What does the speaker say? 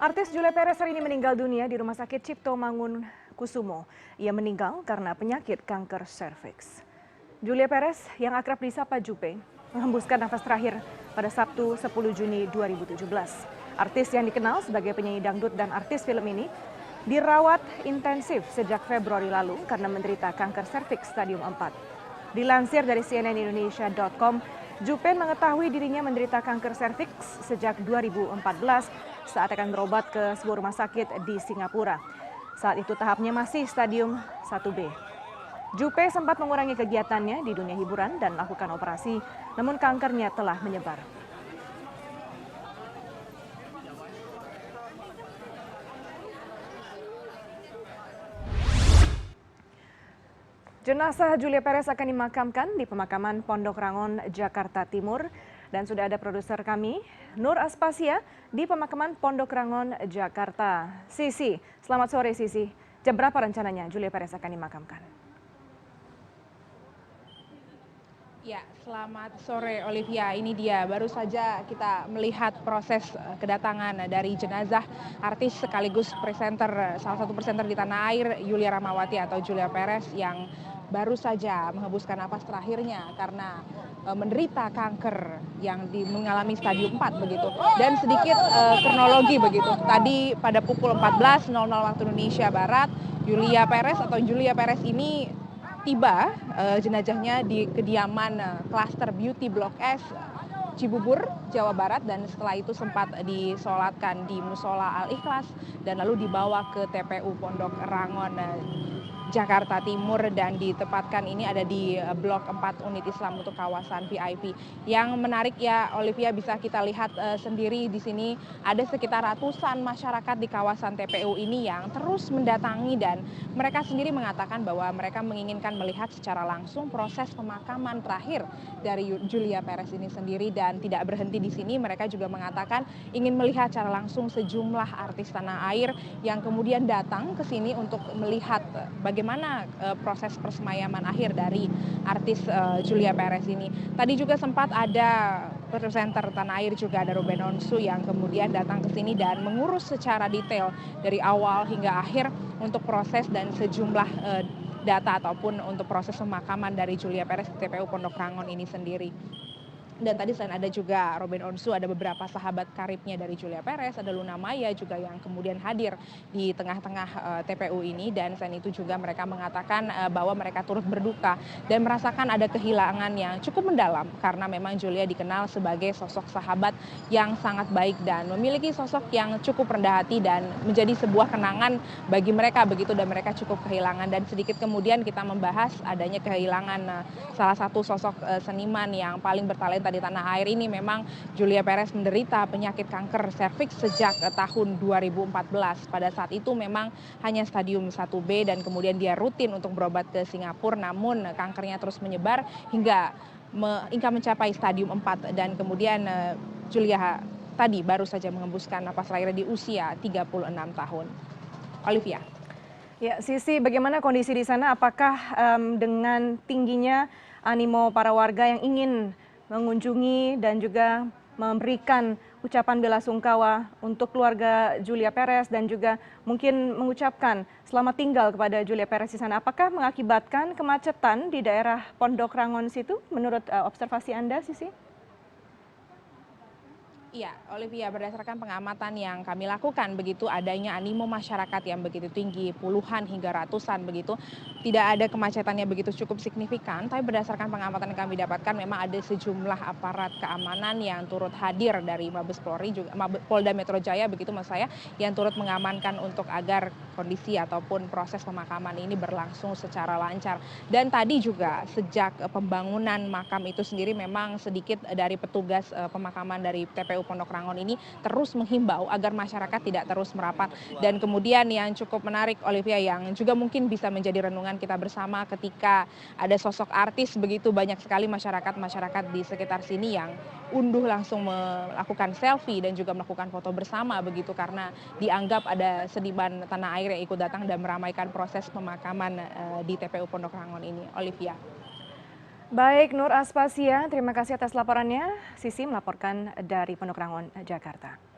Artis Julia Perez hari ini meninggal dunia di Rumah Sakit Cipto Mangunkusumo. Ia meninggal karena penyakit kanker serviks. Julia Perez yang akrab disapa Jupe menghembuskan nafas terakhir pada Sabtu 10 Juni 2017. Artis yang dikenal sebagai penyanyi dangdut dan artis film ini dirawat intensif sejak Februari lalu karena menderita kanker serviks stadium 4. Dilansir dari cnnindonesia.com, Jupe mengetahui dirinya menderita kanker serviks sejak 2014 saat akan berobat ke sebuah rumah sakit di Singapura. Saat itu tahapnya masih stadium 1B. Jupe sempat mengurangi kegiatannya di dunia hiburan dan melakukan operasi, namun kankernya telah menyebar. Jenazah Julia Perez akan dimakamkan di pemakaman Pondok Rangon, Jakarta Timur. Dan sudah ada produser kami, Nur Aspasia, di pemakaman Pondok Rangon, Jakarta. Sisi, selamat sore Sisi. Jam berapa rencananya Julia Perez akan dimakamkan? Ya, selamat sore Olivia. Ini dia, baru saja kita melihat proses kedatangan dari jenazah artis sekaligus presenter, salah satu presenter di tanah air, Yulia Ramawati atau Julia Perez yang baru saja menghembuskan napas terakhirnya karena menderita kanker yang mengalami stadium 4 begitu. Dan sedikit kronologi begitu. Tadi pada pukul 14.00 waktu Indonesia Barat, Julia Perez ini tiba jenazahnya di kediaman klaster Beauty Blok S Cibubur, Jawa Barat, dan setelah itu sempat disolatkan di Musola Al-Ikhlas dan lalu dibawa ke TPU Pondok Rangon, Jakarta Timur, dan ditempatkan ini ada di Blok 4 unit Islam untuk kawasan VIP. Yang menarik ya Olivia, bisa kita lihat sendiri di sini ada sekitar ratusan masyarakat di kawasan TPU ini yang terus mendatangi dan mereka sendiri mengatakan bahwa mereka menginginkan melihat secara langsung proses pemakaman terakhir dari Julia Perez ini sendiri, dan tidak berhenti di sini, mereka juga mengatakan ingin melihat secara langsung sejumlah artis tanah air yang kemudian datang ke sini untuk melihat bagaimana proses persemayaman akhir dari artis Julia Perez ini. Tadi juga sempat ada presenter tanah air, juga ada Ruben Onsu yang kemudian datang ke sini dan mengurus secara detail dari awal hingga akhir untuk proses dan sejumlah data ataupun untuk proses pemakaman dari Julia Perez di TPU Pondok Rangon ini sendiri. Dan tadi selain ada juga Ruben Onsu, ada beberapa sahabat karibnya dari Julia Perez, ada Luna Maya juga yang kemudian hadir di tengah-tengah TPU ini. Dan selain itu juga mereka mengatakan bahwa mereka turut berduka dan merasakan ada kehilangan yang cukup mendalam karena memang Julia dikenal sebagai sosok sahabat yang sangat baik dan memiliki sosok yang cukup rendah hati dan menjadi sebuah kenangan bagi mereka begitu, dan mereka cukup kehilangan. Dan sedikit kemudian kita membahas adanya kehilangan salah satu sosok seniman yang paling bertalenta di tanah air ini. Memang Julia Perez menderita penyakit kanker serviks sejak tahun 2014. Pada saat itu memang hanya stadium 1B dan kemudian dia rutin untuk berobat ke Singapura, namun kankernya terus menyebar hingga mencapai stadium 4 dan kemudian Julia tadi baru saja menghembuskan napas terakhir di usia 36 tahun. Olivia. Ya, Sisi, bagaimana kondisi di sana? Apakah dengan tingginya animo para warga yang ingin mengunjungi dan juga memberikan ucapan bela sungkawa untuk keluarga Julia Perez dan juga mungkin mengucapkan selamat tinggal kepada Julia Perez di sana, apakah mengakibatkan kemacetan di daerah Pondok Rangon situ menurut observasi Anda, Sisi? Iya, Olivia, berdasarkan pengamatan yang kami lakukan begitu, adanya animo masyarakat yang begitu tinggi, puluhan hingga ratusan begitu, tidak ada kemacetan yang begitu cukup signifikan, tapi berdasarkan pengamatan yang kami dapatkan memang ada sejumlah aparat keamanan yang turut hadir dari Mabes Polri, juga Polda Metro Jaya begitu maksud saya, yang turut mengamankan untuk agar kondisi ataupun proses pemakaman ini berlangsung secara lancar. Dan tadi juga sejak pembangunan makam itu sendiri memang sedikit dari petugas pemakaman dari TPU Pondok Rangon ini terus menghimbau agar masyarakat tidak terus merapat. Dan kemudian yang cukup menarik Olivia, yang juga mungkin bisa menjadi renungan kita bersama ketika ada sosok artis begitu, banyak sekali masyarakat di sekitar sini yang unduh langsung melakukan selfie dan juga melakukan foto bersama begitu karena dianggap ada seniman tanah air yang ikut datang dan meramaikan proses pemakaman di TPU Pondok Rangon ini. Olivia. Baik, Nur Aspasia, terima kasih atas laporannya. Sisi melaporkan dari Pondok Rangon, Jakarta.